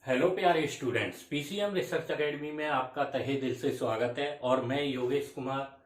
Hello प्यारे students, PCM research academy में आपका तहे दिल से स्वागत है। और मैं योगेश कुमार।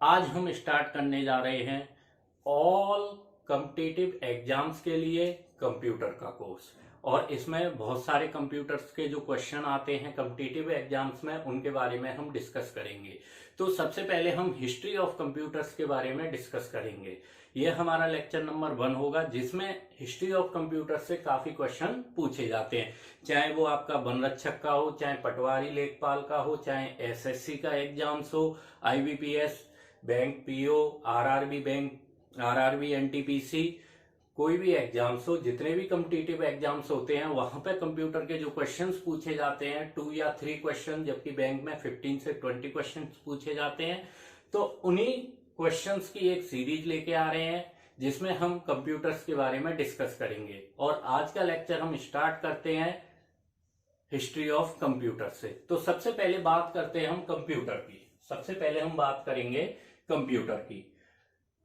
आज हम स्टार्ट करने जा रहे हैं ऑल कॉम्पिटिटिव एग्जाम्स के लिए कंप्यूटर का कोर्स। और इसमें बहुत सारे कंप्यूटर्स के जो क्वेश्चन आते हैं कॉम्पिटिटिव एग्जाम्स में, उनके बारे में हम डिस्कस करेंगे। तो सबसे पहले हम हिस्ट्री ऑफ कंप्यूटर्स के बारे में डिस्कस करेंगे। यह हमारा लेक्चर नंबर 1 होगा, जिसमें हिस्ट्री ऑफ कंप्यूटर से काफी क्वेश्चन पूछे जाते हैं। चाहे वो आपका वनरक्षक का हो, चाहे पटवारी लेखपाल का हो, चाहे एसएससी का एग्जाम्स हो, IBPS, bank PO, RRB bank, RRB NTPC, कोई भी एग्जाम्स हो, जितने भी कॉम्पिटिटिव एग्जाम्स होते हैं वहां पे कंप्यूटर के जो क्वेश्चंस पूछे जाते हैं 2 या 3 क्वेश्चन, जबकि बैंक में 15 से 20 क्वेश्चंस पूछे जाते हैं। तो उन्हीं क्वेश्चंस की एक सीरीज लेके आ रहे हैं जिसमें हम कंप्यूटर्स के बारे में डिस्कस करेंगे। और आज का लेक्चर हम स्टार्ट करते हैं हिस्ट्री ऑफ कंप्यूटर से। तो सबसे पहले बात करते हैं हम कंप्यूटर की। सबसे पहले हम बात करेंगे कंप्यूटर की।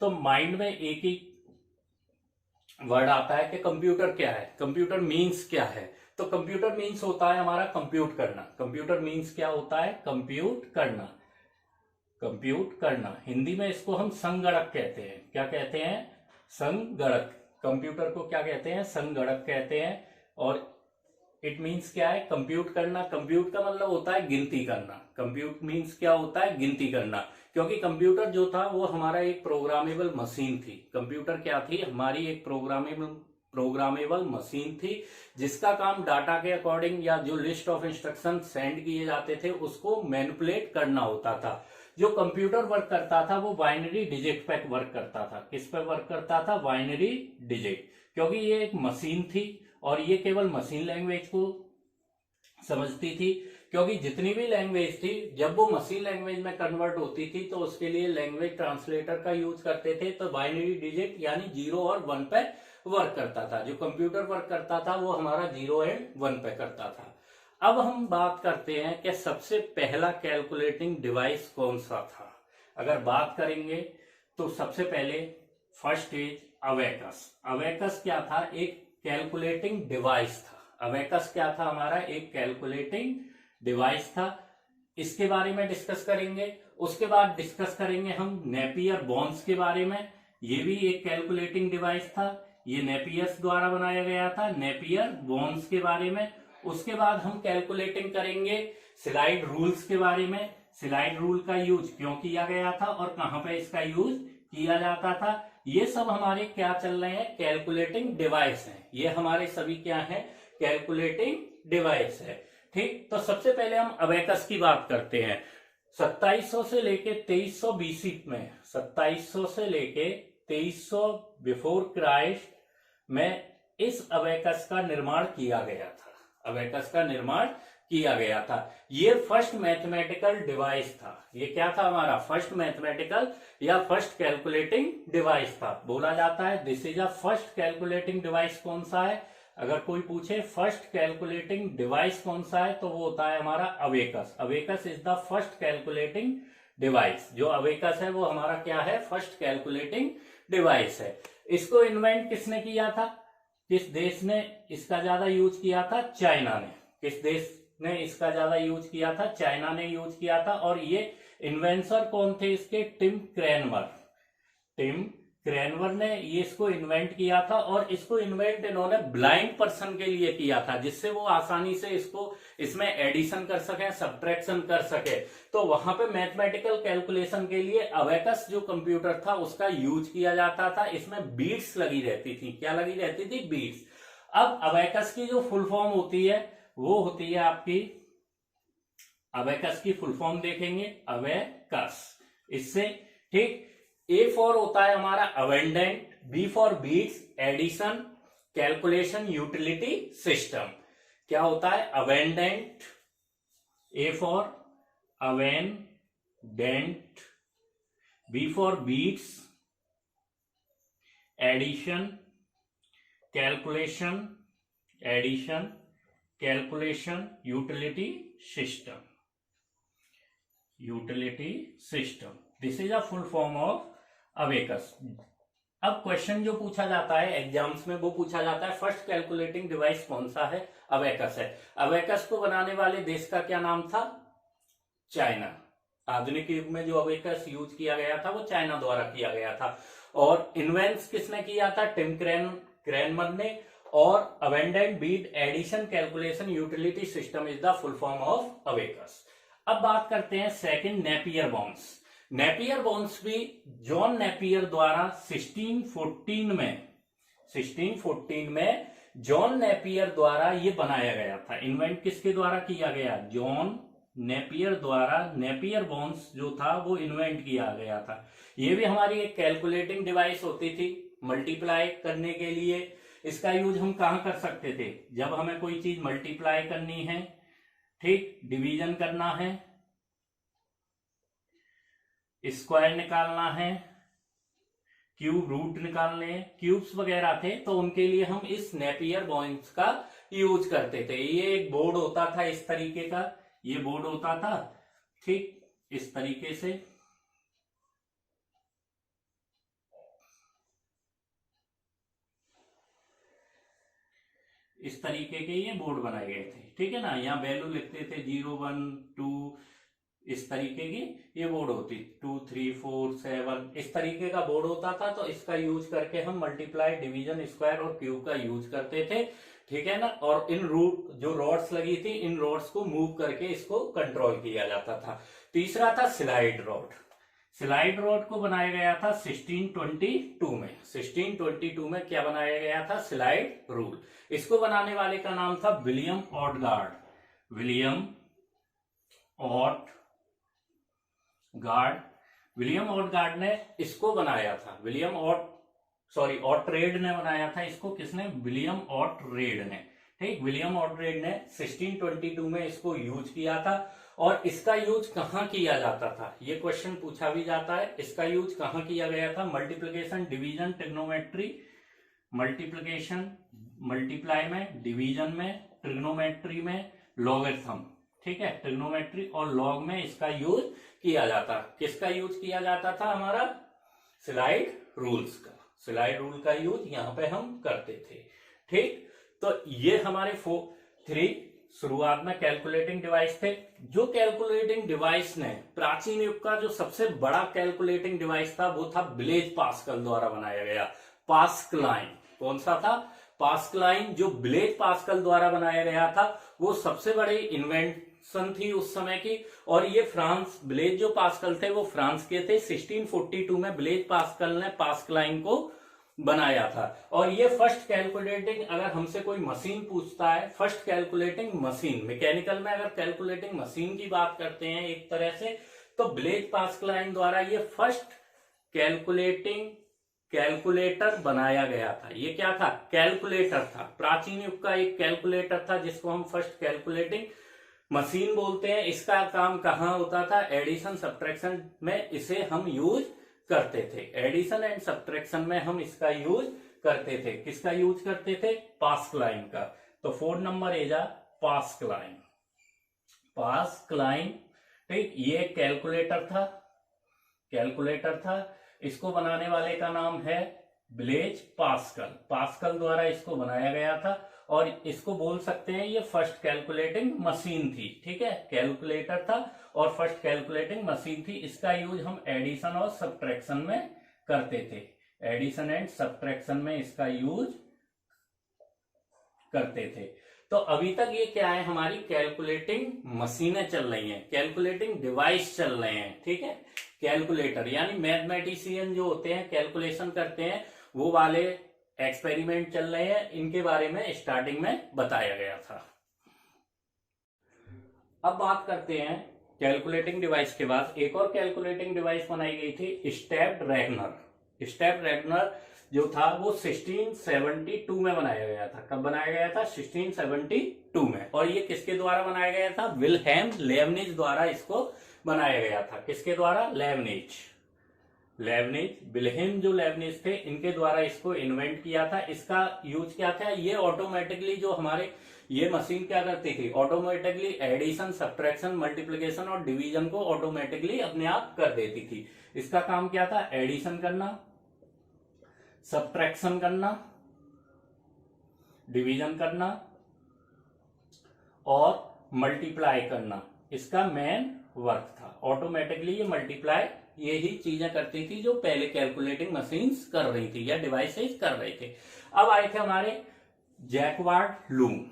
तो माइंड में एक ही वर्ड आता है कि कंप्यूटर क्या है, कंप्यूटर मीन्स क्या है। तो कंप्यूटर मीन्स होता है हमारा कंप्यूट करना। कंप्यूटर मीन्स क्या होता है? कंप्यूट करना। कंप्यूट करना, हिंदी में इसको हम संगणक कहते हैं। क्या कहते हैं? संगणक। कंप्यूटर को क्या कहते हैं? संगणक कहते हैं। और इट मीन्स क्या है? कंप्यूट करना। कंप्यूट का मतलब होता है गिनती करना। कंप्यूट मीन्स क्या होता है? गिनती करना। क्योंकि कंप्यूटर जो था वो हमारा एक प्रोग्रामेबल मशीन थी। कंप्यूटर क्या थी? हमारी एक प्रोग्रामेबल मशीन थी, जिसका काम डाटा के अकॉर्डिंग या जो लिस्ट ऑफ इंस्ट्रक्शन सेंड किए जाते थे उसको मैनिपुलेट करना होता था। जो कंप्यूटर वर्क करता था वो बाइनरी डिजिट पे वर्क करता था। किस पे वर्क करता था? Binary digit. क्योंकि ये एक मशीन थी और ये केवल मशीन लैंग्वेज को समझती थी। क्योंकि जितनी भी लैंग्वेज थी, जब वो मशीन लैंग्वेज में कन्वर्ट होती थी तो उसके लिए लैंग्वेज ट्रांसलेटर का यूज करते थे। तो बाइनरी डिजिट यानी 0 और 1 पे वर्क करता था। जो कंप्यूटर वर्क करता था वो हमारा 0 एंड 1 पे करता था। अब हम बात करते हैं कि सबसे पहला कैलकुलेटिंग डिवाइस कौन सा था। अगर बात करेंगे तो सबसे पहले फर्स्ट इज अवेकस। अवेकस क्या था? एक कैलकुलेटिंग डिवाइस था। अवेकस क्या था? हमारा एक कैलकुलेटिंग डिवाइस था। इसके बारे में डिस्कस करेंगे। उसके बाद डिस्कस करेंगे हम नेपियर बोन्स के बारे में। ये भी एक कैलकुलेटिंग डिवाइस था। ये नेपियर्स द्वारा बनाया गया था, नेपियर बोन्स के बारे में। उसके बाद हम कैलकुलेटिंग करेंगे स्लाइड रूल्स के बारे में। स्लाइड रूल का यूज क्यों किया गया था और कहां पे इसका यूज किया जाता था। ये सब हमारे क्या चल रहे हैं? कैलकुलेटिंग डिवाइस हैं। ये हमारे सभी क्या है? कैलकुलेटिंग डिवाइस है। ठीक, तो सबसे पहले हम अबेकस की बात करते हैं। 2700 से लेके 2300 बीसी में, 2700 से लेके 2300 बिफोर क्राइस्ट में इस अबेकस का निर्माण किया गया था। अबेकस का निर्माण किया गया था। ये फर्स्ट मैथमेटिकल डिवाइस था। ये क्या था? हमारा फर्स्ट मैथमेटिकल या फर्स्ट कैलकुलेटिंग डिवाइस था। बोला जाता है this is a first calculating device. कौन सा है? अगर कोई पूछे फर्स्ट कैलकुलेटिंग डिवाइस कौन सा है तो वो होता है हमारा abacus. Abacus is the first calculating device. जो अबेकस है वो हमारा क्या है? फर्स्ट कैलकुलेटिंग डिवाइस है। इसको इन्वेंट किसने किया था? किस देश ने इसका ज्यादा यूज किया था? चाइना ने। किस देश ने इसका ज्यादा यूज किया था? चाइना ने यूज किया था। और ये इन्वेंसर कौन थे इसके? टिम क्रेनवर। टिम क्रेनवर ने ये इसको इन्वेंट किया था। और इसको इन्वेंट इन्होंने ब्लाइंड पर्सन के लिए किया था, जिससे वो आसानी से इसको इसमें एडिशन कर सके, सब्ट्रैक्शन कर सके। तो वहां पे मैथमेटिकल कैलकुलेशन के लिए अबेकस जो कंप्यूटर था उसका यूज किया जाता था। इसमें बीट्स लगी रहती थी। क्या लगी रहती थी? बीट्स। अब अबेकस की जो फुल फॉर्म होती है वो होती है आपकी, अबेकस की फुल फॉर्म देखेंगे, अबेकस। इससे ठीक, ए फॉर होता है हमारा abundant, B for beads, addition, calculation, utility, system. क्या होता है? Abundant, A for abundant, B for beads, addition, calculation, addition, calculation, utility system. Utility system, this is a full form of abacus. अब question जो पूछा जाता है exams में वो पूछा जाता है फर्स्ट कैलकुलेटिंग डिवाइस कौन सा है, अबेकस है। अबेकस को बनाने वाले देश का क्या नाम था, चाइना। आधुनिक युग में जो अबेकस यूज किया गया था वो चाइना द्वारा किया गया था। और इन्वेंट किसने किया था, टिम क्रेनमन ने। और abundant beat addition calculation utility system is the full form of abacus. अब बात करते हैं second, Napier bones. Napier bones भी जॉन नेपियर द्वारा 1614 में जॉन नेपियर द्वारा ये बनाया गया था। इन्वेंट किसके द्वारा किया गया, जॉन नेपियर द्वारा नेपियर बाउंस जो था वो इन्वेंट किया गया था। ये भी हमारी एक कैलकुलेटिंग डिवाइस होती थी मल्टीप्लाई करने के लिए। इसका यूज हम कहां कर सकते थे, जब हमें कोई चीज मल्टीप्लाई करनी है, ठीक, डिवीजन करना है, स्क्वायर निकालना है, क्यूब रूट निकालने, क्यूब्स वगैरह थे, तो उनके लिए हम इस नेपियर बाउंस का यूज करते थे। ये एक बोर्ड होता था इस तरीके का, ये बोर्ड होता था, ठीक, इस तरीके से। इस तरीके के ये बोर्ड बनाए गए थे, ठीक है ना। यहाँ वैल्यू लिखते थे 0 1 2, इस तरीके की ये बोर्ड होती, 2 3 4 7, इस तरीके का बोर्ड होता था। तो इसका यूज करके हम मल्टीप्लाई, डिवीजन, स्क्वायर और क्यूब का यूज करते थे, ठीक है ना। और इन रूट जो रॉड्स लगी थी, इन रॉड्स को मूव करके इसको कंट्रोल किया जाता था। तीसरा था स्लाइड रॉड। स्लाइड रॉड को बनाया गया था 1622 में। 1622 में क्या बनाया गया था, स्लाइड रूल। इसको बनाने वाले का नाम था विलियम ऑटगार्ड। विलियम ऑटगार्ड ने इसको बनाया था। ऑटरेड ने बनाया था इसको। किसने, विलियम ऑटरेड ने, ठीक। विलियम ऑटरेड ने 1622 में इसको यूज किया था। और इसका यूज कहां किया जाता था, ये क्वेश्चन पूछा भी जाता है। इसका यूज कहां किया गया था, multiplication, division, trigonometry. Multiplication, multiply में, डिवीजन में, ट्रिग्नोमेट्री में, लॉगरिथम, ठीक है। ट्रिग्नोमेट्री और लॉग में इसका यूज किया जाता। किसका यूज किया जाता था, हमारा स्लाइड रूल्स का। स्लाइड रूल का यूज यहां पे हम करते थे, ठीक। तो ये हमारे 3 शुरुआत में कैलकुलेटिंग डिवाइस थे। जो कैलकुलेटिंग डिवाइस ने प्राचीन युग का जो सबसे बड़ा कैलकुलेटिंग डिवाइस था वो था ब्लेज पास्कल द्वारा बनाया गया पास्कलाइन। कौन सा था, पास्कलाइन। जो ब्लेज पास्कल द्वारा बनाया गया था वो सबसे बड़ी इन्वेंशन थी उस समय की। और ये फ्रांस, ब्लेज जो पास्कल थे वो फ्रांस के थे। 1642 में ब्लेज पास्कल ने पास्कलाइन को बनाया था। और ये फर्स्ट कैलकुलेटिंग, अगर हमसे कोई मशीन पूछता है, फर्स्ट कैलकुलेटिंग मशीन, मैकेनिकल में अगर कैलकुलेटिंग मशीन की बात करते हैं एक तरह से, तो ब्लेज पास्कलाइन द्वारा ये फर्स्ट कैलकुलेटर बनाया गया था। ये क्या था, कैलकुलेटर था। प्राचीन युग का एक कैलकुलेटर था जिसको हम फर्स्ट कैलकुलेटिंग मशीन बोलते हैं। इसका काम कहाँ होता था, एडिशन सब्ट्रैक्शन में इसे हम यूज करते थे। एडिशन एंड सब्ट्रैक्शन में हम इसका यूज करते थे। किसका यूज करते थे, पास्कलाइन का। तो 4 नंबर इज पास्कलाइन। पास्कलाइन, ठीक। ये कैलकुलेटर था। इसको बनाने वाले का नाम है ब्लेज पास्कल। पास्कल द्वारा इसको बनाया गया था। और इसको बोल सकते हैं ये फर्स्ट कैलकुलेटिंग मशीन थी, ठीक है। कैलकुलेटर था और फर्स्ट कैलकुलेटिंग मशीन थी। इसका यूज हम एडिशन और सब्ट्रैक्शन में करते थे। एडिशन एंड सब्ट्रैक्शन में इसका यूज करते थे। तो अभी तक ये क्या है, हमारी कैलकुलेटिंग मशीनें चल रही हैं, कैलकुलेटिंग डिवाइस चल रहे हैं, ठीक है। कैलकुलेटर यानी मैथमेटिशियन जो होते हैं, कैलकुलेशन करते हैं, वो वाले एक्सपेरिमेंट चल रहे हैं। इनके बारे में स्टार्टिंग में बताया गया था। अब बात करते हैं कैलकुलेटिंग डिवाइस के बाद एक और कैलकुलेटिंग डिवाइस बनाई गई थी, स्टेप्ड रेगनर। स्टेप्ड रेगनर जो था वो 1672 में बनाया गया था। कब बनाया गया था, 1672 में। और ये किसके द्वारा बनाया गया था, विल्हेम लेबनिज द्वारा इसको बनाया गया था। किसके द्वारा, लेबनिज। विल्हेम जो लेबनिज थे, इनके द्वारा इसको इन्वेंट किया था। इसका यूज क्या था, ये ऑटोमेटिकली जो हमारे ये मशीन क्या करती थी, ऑटोमेटिकली एडिशन, सब्ट्रैक्शन, मल्टीप्लिकेशन और डिवीजन को ऑटोमेटिकली अपने आप कर देती थी। इसका काम क्या था, एडिशन करना, सब्ट्रैक्शन करना, डिवीजन करना और मल्टीप्लाई करना इसका मेन वर्क था। ऑटोमेटिकली ये मल्टीप्लाई यही चीजें करती थी जो पहले कैलकुलेटिंग मशीन्स कर रही थी या डिवाइसेस कर रहे थे। अब आए थे हमारे जैकवार्ड लूम।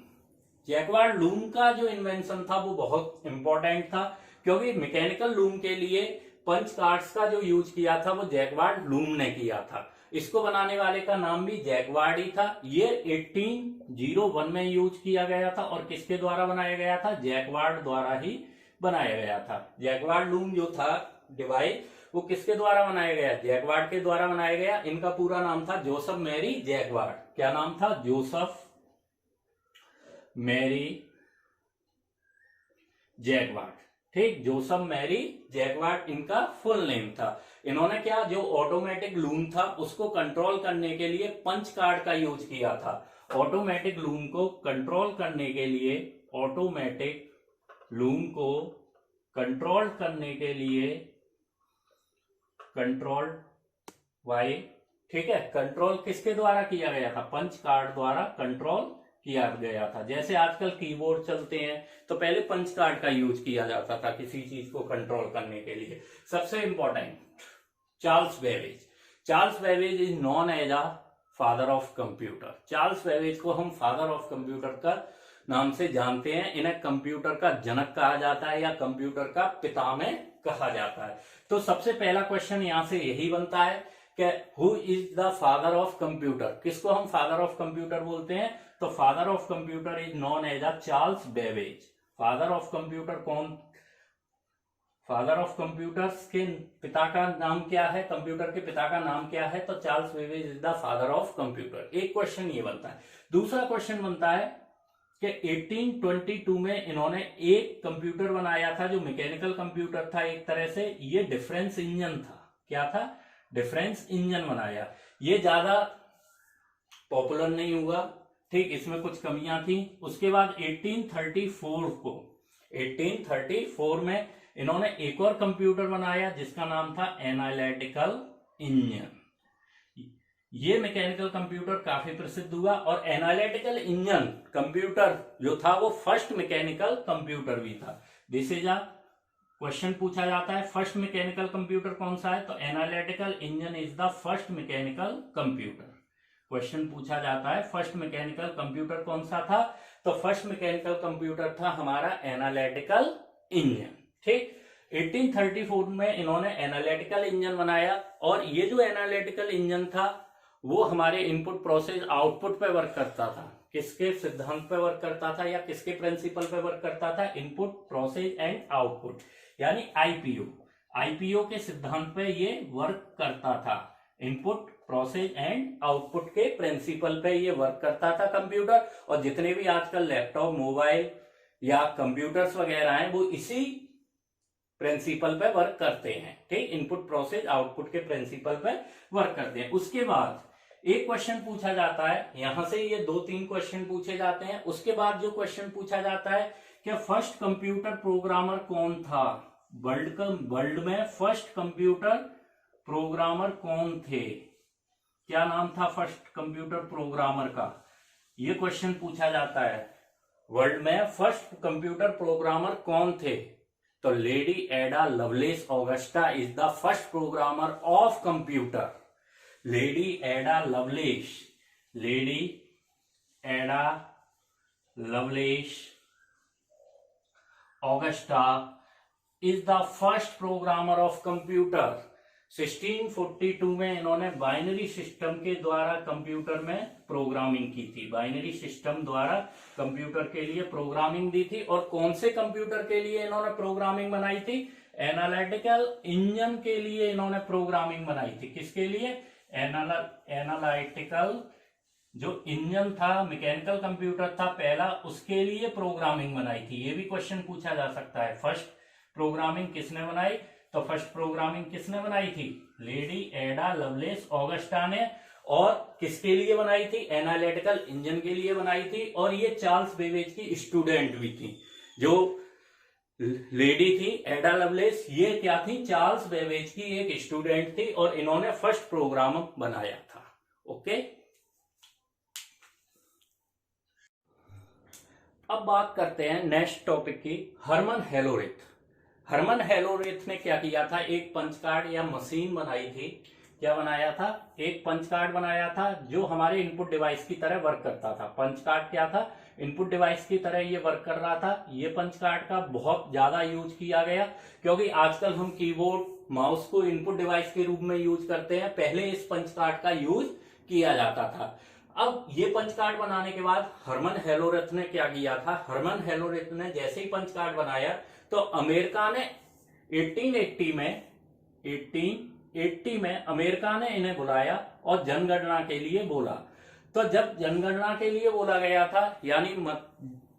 जैकवार्ड लूम का जो इन्वेंशन था वो बहुत इंपॉर्टेंट था, क्योंकि मैकेनिकल लूम के लिए पंच कार्ड्स का जो यूज किया था वो जैकवार्ड लूम ने किया था। इसको बनाने वाले का नाम भी जैकवार्ड ही था। ये 1801 में यूज किया गया था और किसके द्वारा बनाया गया था? जैकवार्ड द्वारा ही बनाया गया था। जैकवार्ड लूम जो था डिवाइस वो किसके द्वारा बनाया गया? जैकवार्ड के द्वारा बनाया गया। इनका पूरा नाम था जोसेफ मैरी जैकवार्ड। क्या नाम था? Joseph Marie Jacquard. ठीक, जोसेफ मैरी जैकवार्ड इनका फुल नेम था। इन्होंने क्या, जो ऑटोमेटिक लूम था उसको कंट्रोल करने के लिए पंच कार्ड का यूज किया था। ऑटोमेटिक लूम को कंट्रोल करने के लिए, ऑटोमेटिक लूम को कंट्रोल करने के लिए कंट्रोल वाई, ठीक है, कंट्रोल किसके द्वारा किया गया था? पंच कार्ड द्वारा कंट्रोल किया गया था। जैसे आजकल कीबोर्ड चलते हैं तो पहले पंच कार्ड का यूज किया जाता था किसी चीज को कंट्रोल करने के लिए। सबसे important, Charles Babbage. Charles Babbage is known as a father of computer. Charles Babbage को हम फादर ऑफ कंप्यूटर का नाम से जानते हैं। इन्हें कंप्यूटर का जनक कहा जाता है या कंप्यूटर का पितामह कहा जाता है। तो सबसे पहला क्वेश्चन यहां से यही बनता है कि who is the father of computer? किसको हम फादर ऑफ कंप्यूटर बोलते हैं? तो father of computer is known as a Charles Babbage. Father of computer कौन? फादर ऑफ कंप्यूटर्स के पिता का नाम क्या है? कंप्यूटर के पिता का नाम क्या है? तो Charles Babbage is the father of computer. एक क्वेश्चन ये बनता है। दूसरा क्वेश्चन बनता है कि 1822 में इन्होंने एक कंप्यूटर बनाया था जो मैकेनिकल कंप्यूटर था एक तरह से। ये डिफरेंस इंजन था। क्या था? डिफरेंस इंजन बनाया। ये ज्यादा पॉपुलर नहीं हुआ, ठीक, इसमें कुछ कमियां थी। उसके बाद 1834 में इन्होंने एक और कंप्यूटर बनाया जिसका नाम था एनालिटिकल इंजन। ये मैकेनिकल कंप्यूटर काफी प्रसिद्ध हुआ और एनालिटिकल इंजन कंप्यूटर जो था वो फर्स्ट मैकेनिकल कंप्यूटर भी था। दिस इज अ क्वेश्चन पूछा जाता है, फर्स्ट मैकेनिकल कंप्यूटर कौन सा है? तो analytical engine is the first mechanical computer. Question पूछा जाता है फर्स्ट मैकेनिकल कंप्यूटर कौन सा था? तो फर्स्ट मैकेनिकल कंप्यूटर था हमारा एनालिटिकल इंजन। ठीक, 1834 में इन्होंने एनालिटिकल इंजन बनाया और ये जो एनालिटिकल इंजन था वो हमारे इनपुट प्रोसेस आउटपुट पे वर्क करता था। किसके सिद्धांत पे वर्क करता था या किसके प्रिंसिपल पे वर्क करता था? इनपुट प्रोसेस एंड आउटपुट, यानी आईपीओ। आईपीओ के सिद्धांत पे ये वर्क करता था। इनपुट प्रोसेस एंड आउटपुट के प्रिंसिपल पे ये वर्क करता था कंप्यूटर। और जितने भी आजकल लैपटॉप, मोबाइल या कंप्यूटर्स वगैरह हैं वो इसी प्रिंसिपल पे वर्क करते हैं। ठीक, इनपुट प्रोसेस आउटपुट के प्रिंसिपल पे वर्क करते हैं। उसके बाद एक क्वेश्चन पूछा जाता है, यहां से ये 2-3 क्वेश्चन पूछे जाते हैं। उसके बाद जो क्वेश्चन पूछा जाता है कि फर्स्ट कंप्यूटर प्रोग्रामर कौन था? वर्ल्ड में फर्स्ट कंप्यूटर प्रोग्रामर कौन थे? क्या नाम था फर्स्ट कंप्यूटर प्रोग्रामर का? ये क्वेश्चन पूछा जाता है। वर्ल्ड में फर्स्ट कंप्यूटर प्रोग्रामर कौन थे? तो Lady Ada Lovelace Augusta is the first programmer of computer. Lady Ada Lovelace, Lady Ada Lovelace Augusta is the first programmer of computer. 1642 में इन्होंने बाइनरी सिस्टम के द्वारा कंप्यूटर में प्रोग्रामिंग की थी। बाइनरी सिस्टम द्वारा कंप्यूटर के लिए प्रोग्रामिंग दी थी। और कौन से कंप्यूटर के लिए इन्होंने प्रोग्रामिंग बनाई थी? एनालिटिकल इंजन के लिए इन्होंने प्रोग्रामिंग बनाई थी। किसके लिए? एनालिटिकल जो इंजन था, मैकेनिकल कंप्यूटर था पहला, उसके लिए प्रोग्रामिंग बनाई थी। ये भी क्वेश्चन पूछा जा सकता है। फर्स्ट प्रोग्रामिंग किसने बनाई? तो फर्स्ट प्रोग्रामिंग किसने बनाई थी? लेडी एडा लवलेस ऑगस्टा ने। और किसके लिए बनाई थी? एनालिटिकल इंजन के लिए बनाई थी। और ये चार्ल्स बेबेज की स्टूडेंट भी थी। जो लेडी थी एडा लवलेस, ये क्या थी? चार्ल्स बेबेज की एक स्टूडेंट थी और इन्होंने फर्स्ट प्रोग्राम बनाया था। ओके। अब बात करते हैं नेक्स्ट टॉपिक की, हरमन हेलोरिथ। हरमन हेलोरिथ ने क्या किया था, एक पंच कार्ड या मशीन बनाई थी। क्या बनाया था, एक पंच कार्ड बनाया था जो हमारे इनपुट डिवाइस की तरह वर्क करता था। पंच कार्ड क्या था, इनपुट डिवाइस की तरह ये वर्क कर रहा था। ये पंच कार्ड का बहुत ज्यादा यूज किया गया, क्योंकि आजकल हम कीबोर्ड माउस को इनपुट डिवाइस के रूप में यूज करते हैं, पहले इस पंच कार्ड का यूज किया जाता था। अब ये पंच कार्ड बनाने के बाद हरमन हेलोरिथ ने क्या किया था, हरमन हेलोरिथ ने जैसे ही पंच कार्ड बनाया तो अमेरिका ने 1880 में अमेरिका ने इन्हें बुलाया और जनगणना के लिए बोला। तो जब जनगणना के लिए बोला गया था, यानी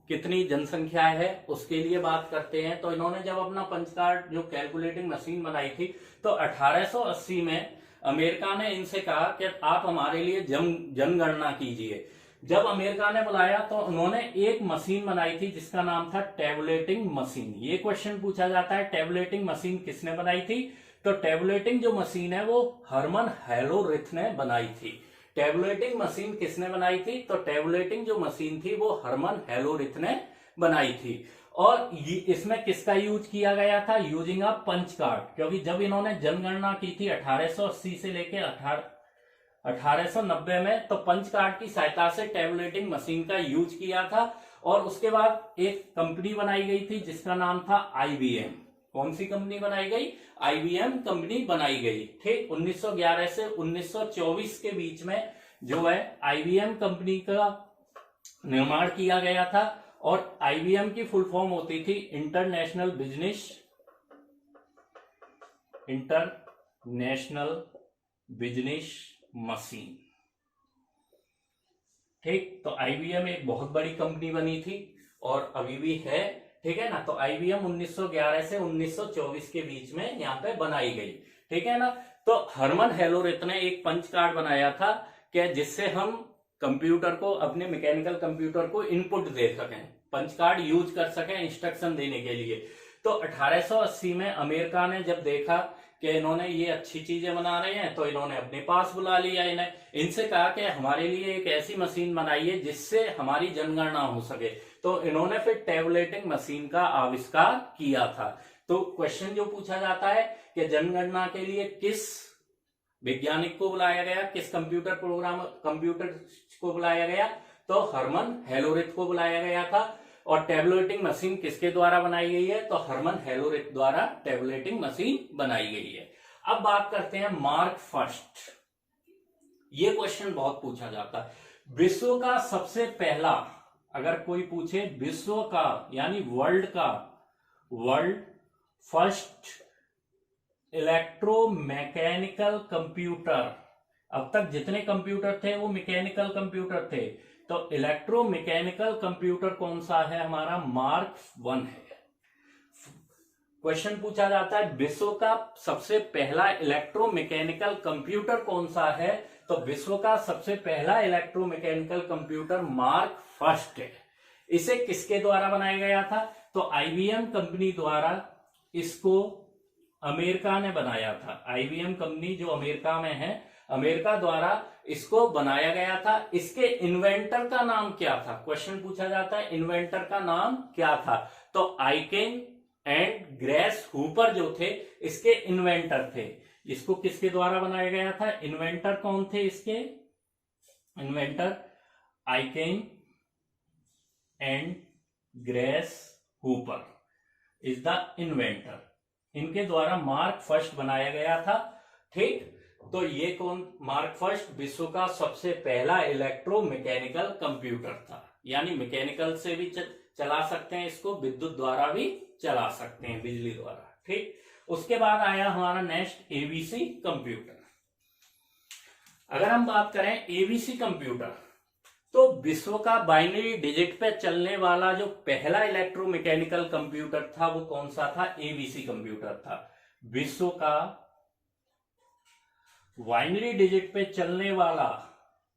कितनी जनसंख्या है उसके लिए बात करते हैं, तो इन्होंने जब अपना पंच कार्ड जो कैलकुलेटिंग मशीन बनाई थी, तो 1880 में अमेरिका ने इनसे कहा कि आप हमारे लिए जनगणना कीजिए। जब अमेरिका ने बुलाया तो उन्होंने एक मशीन बनाई थी जिसका नाम था टैबुलेटिंग मशीन। ये क्वेश्चन पूछा जाता है, टैबुलेटिंग मशीन किसने बनाई थी, तो टैबुलेटिंग जो मशीन है वो हरमन हेलोरिथ ने बनाई थी। टैबुलेटिंग मशीन किसने बनाई थी, तो टैबुलेटिंग जो मशीन थी वो हरमन हेलोरिथ ने बनाई थी। और इसमें किसका यूज किया गया था, यूजिंग अ पंच कार्ड, क्योंकि जब इन्होंने जनगणना की थी 1880 से लेकर 1890 में, तो पंच कार्ड की सहायता से टैबुलेटिंग मशीन का यूज किया था। और उसके बाद एक कंपनी बनाई गई थी जिसका नाम था IBM। कौन सी कंपनी बनाई गई, IBM कंपनी बनाई गई। ठीक, 1911 से 1924 के बीच में जो है IBM कंपनी का निर्माण किया गया था। और IBM की फुल फॉर्म होती थी इंटरनेशनल बिजनेस मशीन। ठीक, तो IBM एक बहुत बड़ी कंपनी बनी थी और अभी भी है, ठीक है ना। तो IBM 1911 से 1924 के बीच में यहाँ पे बनाई गई, ठीक है ना। तो हरमन हेलोरिथ ने एक पंच कार्ड बनाया था कि जिससे हम कंप्यूटर को, अपने मैकेनिकल कंप्यूटर को इनपुट दे सकें, पंच कार्ड यूज कर सकें इंस्ट्रक्शन देने के लिए। तो 1880 में अमेरिका ने जब देखा कि इन्होंने ये अच्छी चीजें बना रहे हैं, तो इन्होंने अपने पास बुला लिया इन्हें। इनसे कहा कि हमारे लिए एक ऐसी मशीन बनाइए जिससे हमारी जनगणना हो सके। तो इन्होंने फिर टैबुलेटिंग मशीन का आविष्कार किया था। तो क्वेश्चन जो पूछा जाता है कि जनगणना के लिए किस वैज्ञानिक को बुलाया गया, किस कंप्यूटर को बुलाया गया, तो हरमन हेलोरिथ को बुलाया गया था। और टैबुलेटिंग मशीन किसके द्वारा बनाई गई है, तो हरमन हेलोरिथ द्वारा टैबुलेटिंग मशीन बनाई गई है। अब बात करते हैं मार्क फर्स्ट। ये क्वेश्चन बहुत पूछा जाता है, विश्व का सबसे पहला, अगर कोई पूछे विश्व का यानी वर्ल्ड फर्स्ट इलेक्ट्रोमैकेनिकल कंप्यूटर, अब तक जितने कंप्यूटर थे वो मैकेनिकल कंप्यूटर थे, तो इलेक्ट्रोमैकेनिकल कंप्यूटर कौन सा है हमारा, मार्क 1 है। क्वेश्चन पूछा जाता है विश्व का सबसे पहला इलेक्ट्रोमैकेनिकल कंप्यूटर कौन सा है, तो विश्व का सबसे पहला इलेक्ट्रोमैकेनिकल कंप्यूटर मार्क फर्स्ट है। इसे किसके द्वारा बनाया गया था, तो IBM कंपनी द्वारा इसको अमेरिका ने बनाया था। IBM कंपनी जो अमेरिका में है, अमेरिका द्वारा इसको बनाया गया था। इसके इन्वेंटर का नाम क्या था, क्वेश्चन पूछा जाता है इन्वेंटर का नाम क्या था, तो आइकेन एंड ग्रेस हूपर जो थे इसके इन्वेंटर थे। इसको किसके द्वारा बनाया गया था, इन्वेंटर कौन थे इसके, inventor Aiken and grace Hooper is the inventor. इनके द्वारा मार्क फर्स्ट बनाया गया था। ठीक, तो ये कौन, मार्क फर्स्ट विश्व का सबसे पहला इलेक्ट्रोमैकेनिकल कंप्यूटर था, यानी मैकेनिकल से भी चला सकते हैं इसको, विद्युत द्वारा भी चला सकते हैं, बिजली द्वारा। ठीक, उसके बाद आया हमारा नेक्स्ट ABC कंप्यूटर। अगर हम बात करें ABC कंप्यूटर, तो विश्व का बाइनरी डिजिट पे चलने वाला जो पहला इलेक्ट्रोमैकेनिकल कंप्यूटर था वो कौन सा था, ABC कंप्यूटर था। विश्व का बाइनरी डिजिट पे चलने वाला,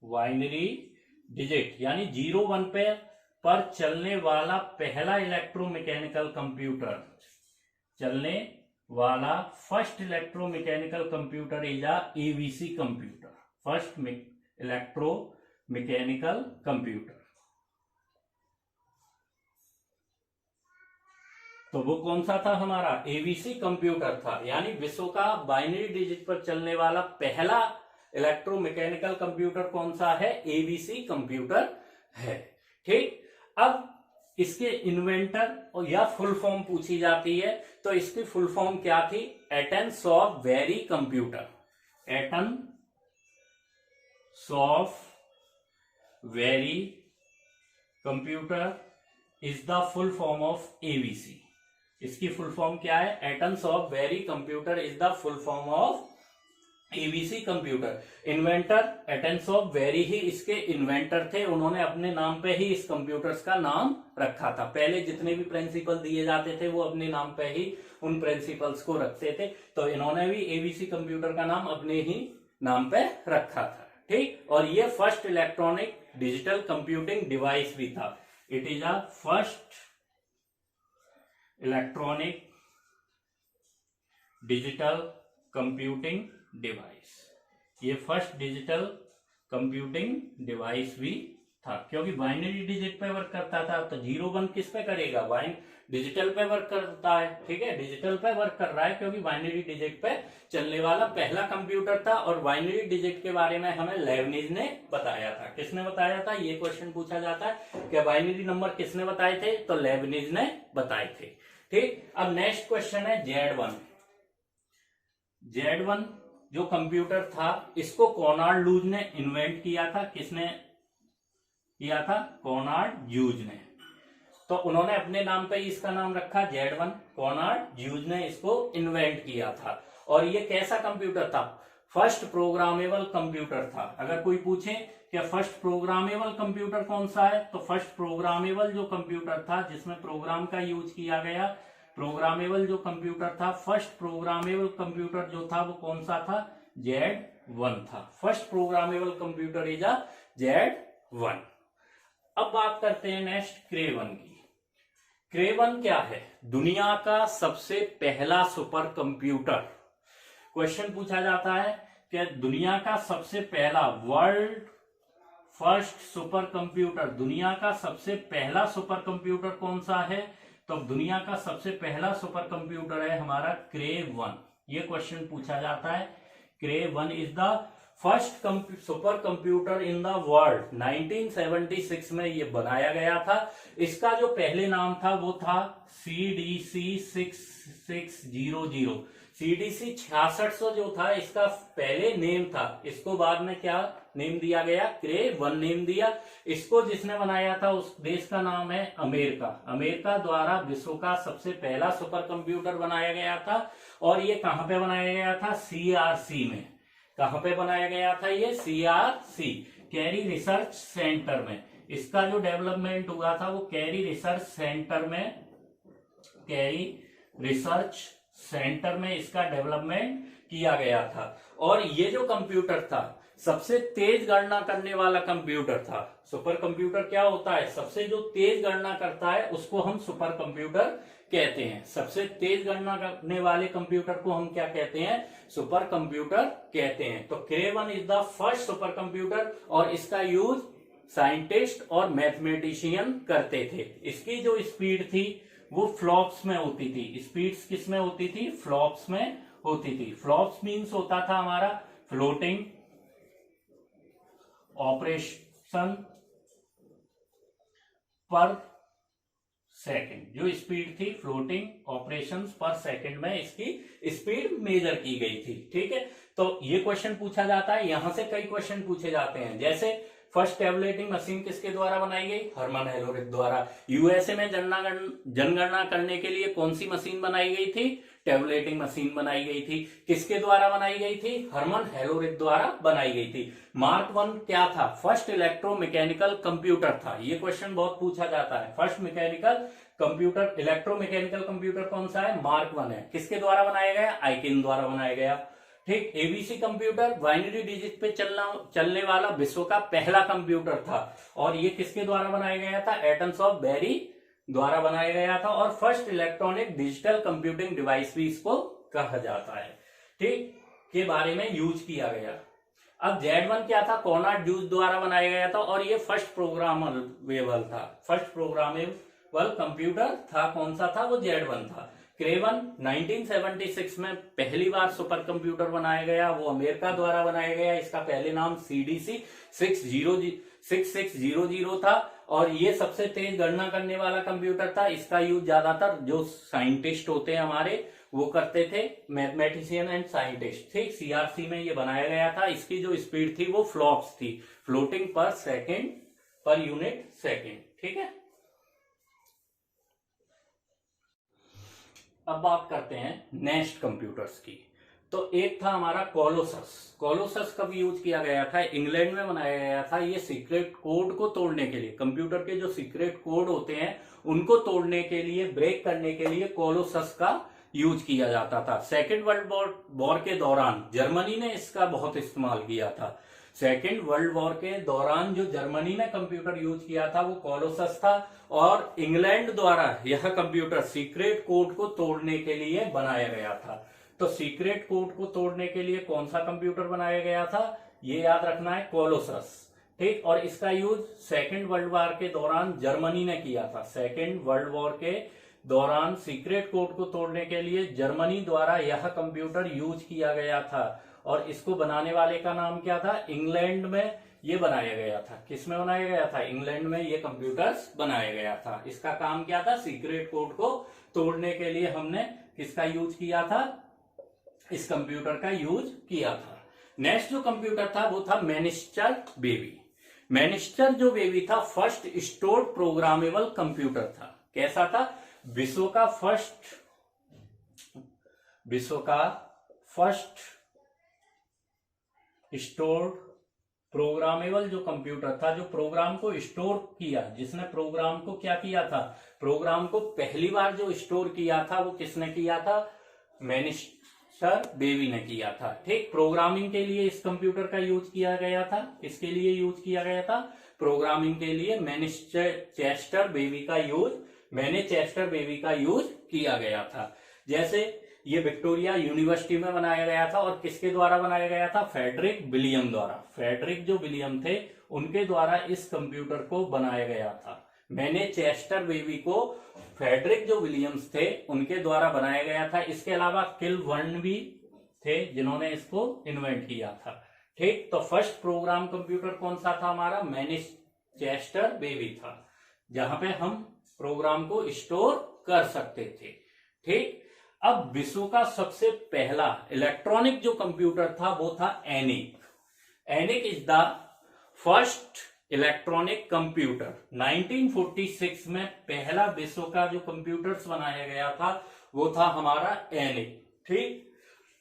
बाइनरी डिजिट यानी 0-1 पर चलने वाला पहला इलेक्ट्रोमैकेनिकल कंप्यूटर, चलने वाला first electromechanical computer is ABC computer. First electromechanical computer. तो वो कौन सा था हमारा? एबीसी कंप्यूटर था, यानी विश्व का बाइनरी डिजिट पर चलने वाला पहला इलेक्ट्रोमैकेनिकल कंप्यूटर कौन सा है? एबीसी कंप्यूटर है। ठीक, अब इसके इन्वेंटर और या फुल फॉर्म पूछी जाती है, तो इसकी फुल फॉर्म क्या थी? Atanasoff Berry computer. Atanasoff Berry computer is the full form of ABC. इसकी फुल फॉर्म क्या है? Atanasoff Berry computer is the full form of ABC computer. Inventor Atanasoff Berry ही इसके inventor थे, उन्होंने अपने नाम पे ही इस कंप्यूटर्स का नाम रखा था। पहले जितने भी प्रिंसिपल दिए जाते थे वो अपने नाम पे ही उन प्रिंसिपल्स को रखते थे, तो इन्होंने भी एबीसी कंप्यूटर का नाम अपने ही नाम पे रखा था। ठीक, और ये first electronic digital computing device भी था। It is a first electronic digital computing device. ये फर्स्ट डिजिटल कंप्यूटिंग डिवाइस भी था, क्योंकि बाइनरी डिजिट पे वर्क करता था, तो 0 1 किस पे करेगा? डिजिटल पे वर्क करता है। ठीक है, डिजिटल पे वर्क कर रहा है क्योंकि बाइनरी डिजिट पे चलने वाला पहला कंप्यूटर था। और बाइनरी डिजिट के बारे में हमें लेबनिज ने बताया था। किसने बताया था? ये क्वेश्चन पूछा जाता है कि बाइनरी नंबर किसने बताए थे? तो लेबनिज ने बताए थे। ठीक, अब नेक्स्ट क्वेश्चन है Z1। Z1 जो कंप्यूटर था, इसको कॉनार्ड लूज ने इन्वेंट किया था। किसने किया था? कॉनार्ड ह्यूज ने। तो उन्होंने अपने नाम पे इसका नाम रखा Z1। कॉनार्ड ह्यूज ने इसको इन्वेंट किया था। और ये कैसा कंप्यूटर था? फर्स्ट प्रोग्रामेबल कंप्यूटर था। अगर कोई पूछे कि फर्स्ट प्रोग्रामेबल कंप्यूटर कौन सा है, तो फर्स्ट प्रोग्रामेबल जो कंप्यूटर था जिसमें प्रोग्राम का यूज किया गया, प्रोग्रामेबल जो कंप्यूटर था, फर्स्ट प्रोग्रामेबल कंप्यूटर जो था वो कौन सा था? Z1 था। First programmable computer is a Z1। अब बात करते हैं नेक्स्ट क्रे 1 की। क्रे 1 क्या है? दुनिया का सबसे पहला सुपर कंप्यूटर। क्वेश्चन पूछा जाता है कि दुनिया का सबसे पहला, वर्ल्ड फर्स्ट सुपर कंप्यूटर, दुनिया का सबसे पहला सुपर कंप्यूटर कौन सा है? तो दुनिया का सबसे पहला सुपर कंप्यूटर है हमारा क्रे 1। ये क्वेश्चन पूछा जाता है। क्रे 1 is the first super computer in the world. 1976 में ये बनाया गया था। इसका जो पहले नाम था वो था CDC 6600। CDC 6600 जो था इसका पहले नेम था। इसको बाद में क्या नेम दिया गया? क्रे 1 नेम दिया। इसको जिसने बनाया था उस देश का नाम है अमेरिका। अमेरिका द्वारा विश्व का सबसे पहला सुपर कंप्यूटर बनाया गया था। और ये कहां पे बनाया गया था? CRC में। कहां पे बनाया गया था? ये CRC, कैरी रिसर्च सेंटर में। इसका जो डेवलपमेंट हुआ था वो कैरी रिसर्च सेंटर में, कैरी रिसर्च सेंटर में इसका डेवलपमेंट किया गया था। और ये जो कंप्यूटर था सबसे तेज गणना करने वाला कंप्यूटर था। सुपर कंप्यूटर क्या होता है? सबसे जो तेज गणना करता है उसको हम सुपर कंप्यूटर कहते हैं। सबसे तेज गणना करने वाले कंप्यूटर को हम क्या कहते हैं? सुपर कंप्यूटर कहते हैं। तो क्रे 1 is the first super computer और इसका यूज साइंटिस्ट और मैथमेटिशियन करते थे। इसकी जो स्पीड थी वो फ्लॉप्स में होती थी। स्पीड्स किस में होती थी? फ्लॉप्स में होती थी। फ्लॉप्स मीन्स होता था हमारा फ्लोटिंग ऑपरेशन पर सेकंड। जो स्पीड थी फ्लोटिंग ऑपरेशंस पर सेकंड में इसकी स्पीड मेजर की गई थी। ठीक है, तो ये क्वेश्चन पूछा जाता है। यहां से कई क्वेश्चन पूछे जाते हैं, जैसे फर्स्ट टैबुलेटिंग मशीन किसके द्वारा बनाई गई? हर्मन हेलोरिक द्वारा। यूएसए में जनगणना करने के लिए कौन सी मशीन बनाई गई थी? टैबुलेटिंग मशीन बनाई गई थी। किसके द्वारा बनाई गई थी? हर्मन हेलोरिक द्वारा बनाई गई थी। मार्क 1 क्या था? फर्स्ट इलेक्ट्रोमैकेनिकल कंप्यूटर था। ये क्वेश्चन बहुत पूछा जाता है। First mechanical computer, electromechanical computer कौन सा है? मार्क 1 है। किसके द्वारा बनाया गया? आइकिन द्वारा बनाया गया। ठीक, एबीसी कंप्यूटर बाइनरी डिजिट पे चलने वाला विश्व का पहला कंप्यूटर था। और ये किसके द्वारा बनाया गया था? एटम्स ऑफ वेरी द्वारा बनाया गया था। और first electronic digital computing device भी इसको कहा जाता है। ठीक, के बारे में यूज किया गया। अब Z1 क्या था, कॉनराड जूस द्वारा बनाया गया था और ये फर्स्ट प्रोग्रामेबल था, फर्स्ट प्रोग्रामेबल कंप्यूटर था। कौन सा था, वो Z1 था। क्रेवन 1976 में पहली बार सुपर कंप्यूटर बनाया गया, वो अमेरिका द्वारा बनाया गया। इसका पहले नाम CDC 6600 था और ये सबसे तेज गणना करने वाला कंप्यूटर था। इसका यूज ज्यादातर जो साइंटिस्ट होते हैं हमारे वो करते थे, मैथमेटिशियन एंड साइंटिस्ट। ठीक, CRC में ये बनाया गया था। इसकी जो स्पीड थी वो फ्लॉप्स थी, फ्लोटिंग पर सेकेंड पर यूनिट सेकेंड। ठीक है, अब बात करते हैं नेक्स्ट कंप्यूटर्स की। तो एक था हमारा कोलोसस। कोलोसस कब यूज किया गया था, इंग्लैंड में बनाया गया था। ये सीक्रेट कोड को तोड़ने के लिए, कंप्यूटर के जो सीक्रेट कोड होते हैं उनको तोड़ने के लिए, ब्रेक करने के लिए कोलोसस का यूज किया जाता था। सेकेंड वर्ल्ड वॉर के दौरान जर्मनी ने इसका बहुत इस्तेमाल किया था। सेकेंड वर्ल्ड वॉर के दौरान जो जर्मनी ने कंप्यूटर यूज किया था वो कोलोसस था और इंग्लैंड द्वारा यह कंप्यूटर सीक्रेट कोड को तोड़ने के लिए बनाया गया था। तो सीक्रेट कोड को तोड़ने के लिए कौन सा कंप्यूटर बनाया गया था, ये याद रखना है, कोलोसस। ठीक, और इसका यूज सेकेंड वर्ल्ड वॉर के दौरान जर्मनी ने किया था। सेकेंड वर्ल्ड वॉर के दौरान सीक्रेट कोड को तोड़ने के लिए जर्मनी द्वारा यह कंप्यूटर यूज किया गया था और इसको बनाने वाले का नाम क्या था, इंग्लैंड में ये बनाया गया था। किस में बनाया गया था, इंग्लैंड में ये कंप्यूटर्स बनाया गया था। इसका काम क्या था, सीक्रेट कोड को तोड़ने के लिए हमने किसका यूज किया था, इस कंप्यूटर का यूज किया था। नेक्स्ट जो कंप्यूटर था वो था मैनिस्टर बेबी। मैनिस्टर जो बेबी था फर्स्ट स्टोर्ड प्रोग्रामेबल कंप्यूटर था। कैसा था, विश्व का फर्स्ट स्टोर्ड प्रोग्रामेबल जो कंप्यूटर था, जो प्रोग्राम को स्टोर किया, जिसने प्रोग्राम को क्या किया था, प्रोग्राम को पहली बार जो स्टोर किया था वो किसने किया था, मैनिस्टर बेबी ने किया था। ठीक, प्रोग्रामिंग के लिए इस कंप्यूटर का यूज किया गया था। किसके लिए यूज किया गया था, प्रोग्रामिंग के लिए मैनचेस्टर बेबी का यूज किया गया था। जैसे ये विक्टोरिया यूनिवर्सिटी में बनाया गया था और किसके द्वारा बनाया गया था, फ्रेडरिक विलियम द्वारा। फ्रेडरिक जो विलियम थे उनके द्वारा इस कंप्यूटर को बनाया गया था। मैनचेस्टर बेबी को फ्रेडरिक जो विलियम्स थे उनके द्वारा बनाया गया था। इसके अलावा किल वर्न भी थे जिन्होंने इसको इन्वेंट किया था। ठीक, तो फर्स्ट प्रोग्राम कंप्यूटर कौन सा था हमारा, मैनचेस्टर बेबी था, जहां पे हम प्रोग्राम को स्टोर कर सकते थे। ठीक, अब विश्व का सबसे पहला इलेक्ट्रॉनिक जो कंप्यूटर था वो था ENIAC. ENIAC is the first electronic computer. 1946 में पहला विश्व का जो कंप्यूटर्स बनाया गया था वो था हमारा एनिक। ठीक,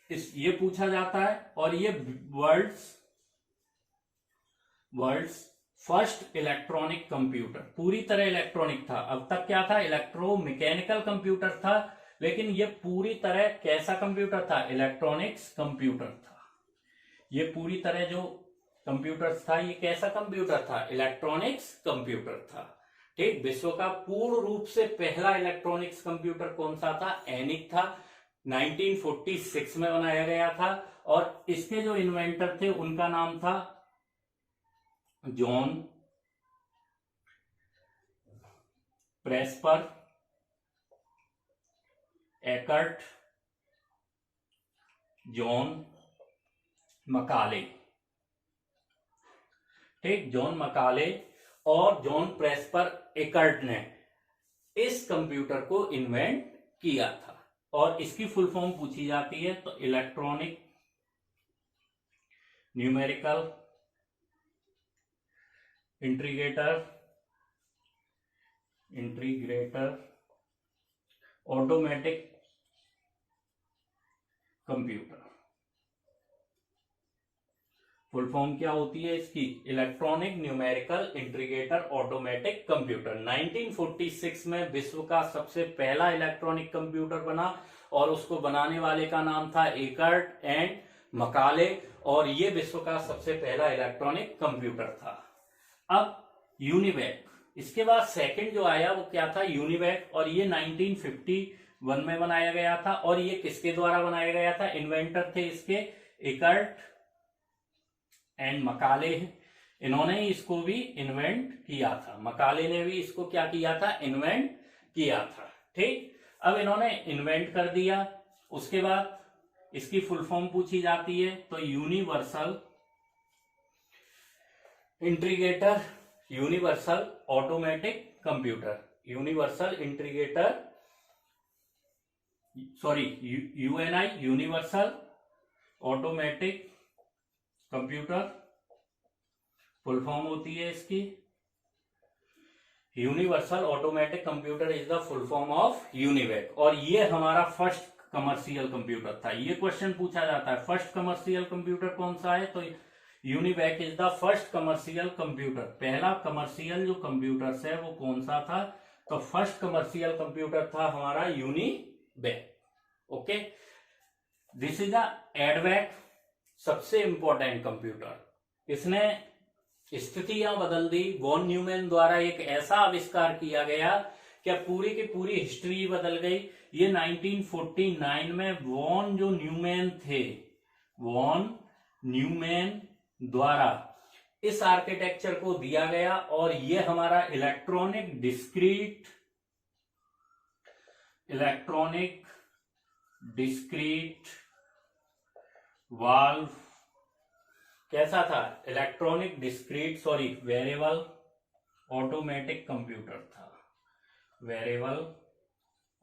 ये पूछा जाता है और ये वर्ल्ड्स फर्स्ट इलेक्ट्रॉनिक कंप्यूटर, पूरी तरह इलेक्ट्रॉनिक था। अब तक क्या था, इलेक्ट्रोमैकेनिकल कंप्यूटर था, लेकिन ये पूरी तरह कैसा कंप्यूटर था, इलेक्ट्रॉनिक्स कंप्यूटर था। ये पूरी तरह जो कंप्यूटर्स था ये कैसा कंप्यूटर था, इलेक्ट्रॉनिक्स कंप्यूटर था। ठीक, विश्व का पूर्ण रूप से पहला इलेक्ट्रॉनिक्स कंप्यूटर कौन सा था, एनिक था। 1946 में बनाया गया था और इसके जो इन्वेंटर थे उनका नाम था जॉन प्रेस्पर एकर्ट जॉन मकाले। ठीक, जॉन मकाले और जॉन प्रेस्पर एकर्ट ने इस कंप्यूटर को इन्वेंट किया था और इसकी फुल फॉर्म पूछी जाती है तो electronic numerical integrator automatic computer. Full form क्या होती है इसकी, electronic numerical integrator automatic computer. 1946 में विश्व का सबसे पहला इलेक्ट्रॉनिक कंप्यूटर बना और उसको बनाने वाले का नाम था एकर्ट एंड मकाले और ये विश्व का सबसे पहला इलेक्ट्रॉनिक कंप्यूटर था। अब यूनिवैक, इसके बाद सेकंड जो आया वो क्या था, यूनिवैक, और ये 1951 में बनाया गया था और ये किसके द्वारा बनाया गया था, इन्वेंटर थे इसके एकर्ट एंड मकाले, इन्होंने इसको भी इन्वेंट किया था। मकाले ने भी इसको क्या किया था, इन्वेंट किया था। ठीक, अब इन्होंने इन्वेंट कर दिया, उसके बाद इसकी फुल फॉर्म पूछी जाती है तो universal integrator, universal automatic computer, universal integrator, sorry Uni, universal automatic computer full form होती है इसकी। Universal automatic computer is the full form of UNIVAC, और ये हमारा फर्स्ट कमर्शियल कंप्यूटर था। ये क्वेश्चन पूछा जाता है फर्स्ट कमर्शियल कंप्यूटर कौन सा है, तो UNIVAC is the first commercial computer. पहला कमर्शियल जो कंप्यूटर है वो कौन सा था, तो फर्स्ट कमर्शियल कंप्यूटर था हमारा UNIVAC. Okay, this is the एडवैक, सबसे इंपॉर्टेंट कंप्यूटर। इसने स्थितियां बदल दी। वॉन न्यूमैन द्वारा एक ऐसा आविष्कार किया गया कि पूरी की पूरी हिस्ट्री बदल गई। ये 1949 में वॉन जो न्यूमैन थे, वॉन न्यूमैन द्वारा इस आर्किटेक्चर को दिया गया, और ये हमारा इलेक्ट्रॉनिक डिस्क्रीट वाल्व कैसा था, electronic discrete variable automatic computer था। वेरिएबल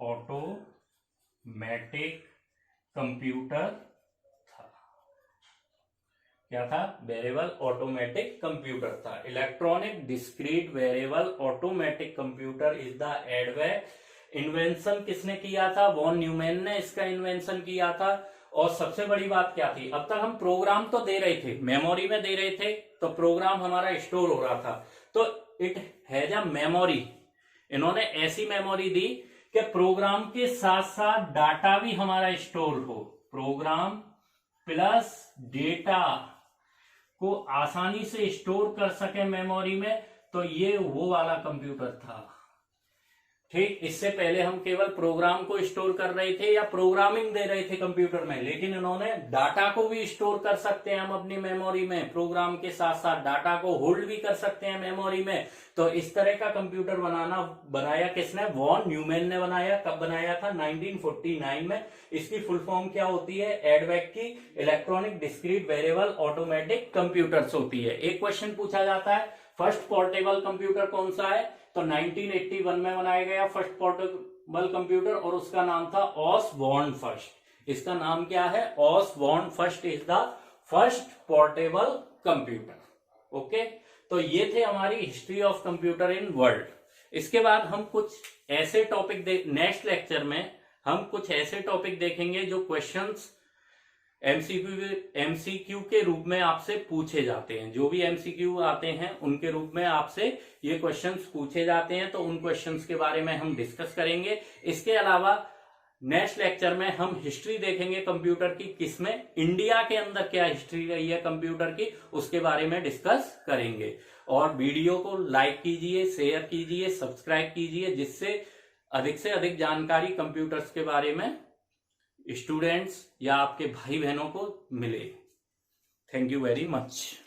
ऑटोमेटिक कंप्यूटर था। क्या था, वेरिएबल ऑटोमेटिक कंप्यूटर था। Electronic discrete variable automatic computer is the एडवैक। Invention किसने किया था, वॉन न्यूमैन ने इसका इन्वेंशन किया था। और सबसे बड़ी बात क्या थी, अब तक हम प्रोग्राम तो दे रहे थे, मेमोरी में दे रहे थे, तो प्रोग्राम हमारा स्टोर हो रहा था, तो इट हैज अ मेमोरी। इन्होंने ऐसी मेमोरी दी कि प्रोग्राम के साथ साथ डाटा भी हमारा स्टोर हो। प्रोग्राम प्लस डेटा को आसानी से स्टोर कर सके मेमोरी में, तो ये वो वाला कंप्यूटर था। ठीक, इससे पहले हम केवल प्रोग्राम को स्टोर कर रहे थे या प्रोग्रामिंग दे रहे थे कंप्यूटर में, लेकिन इन्होंने डाटा को भी स्टोर कर सकते हैं हम अपनी मेमोरी में, प्रोग्राम के साथ साथ डाटा को होल्ड भी कर सकते हैं मेमोरी में। तो इस तरह का कंप्यूटर बनाया किसने, वॉन न्यूमैन ने बनाया। कब बनाया था, 1949 में। इसकी फुल फॉर्म क्या होती है, एडवैक की electronic discrete variable automatic computers होती है। एक क्वेश्चन पूछा जाता है फर्स्ट पोर्टेबल कंप्यूटर कौन सा है, तो 1981 में बनाया गया फर्स्ट पोर्टेबल कंप्यूटर, और उसका नाम था ऑसबॉर्न फर्स्ट। इसका नाम क्या है, Osborne first is the first portable computer. Okay, तो ये थे हमारी history of computer in world. इसके बाद हम कुछ ऐसे टॉपिक नेक्स्ट लेक्चर में हम कुछ ऐसे टॉपिक देखेंगे जो क्वेश्चंस एमसीक्यू के रूप में आपसे पूछे जाते हैं। जो भी एमसीक्यू आते हैं उनके रूप में आपसे ये क्वेश्चंस पूछे जाते हैं, तो उन क्वेश्चंस के बारे में हम डिस्कस करेंगे। इसके अलावा नेक्स्ट लेक्चर में हम हिस्ट्री देखेंगे कंप्यूटर की, किसमें इंडिया के अंदर क्या हिस्ट्री रही है कंप्यूटर की, उसके बारे में डिस्कस करेंगे। और वीडियो को लाइक कीजिए, शेयर कीजिए, सब्सक्राइब कीजिए, जिससे अधिक से अधिक जानकारी कंप्यूटर्स के बारे में स्टूडेंट्स या आपके भाई बहनों को मिले। Thank you very much.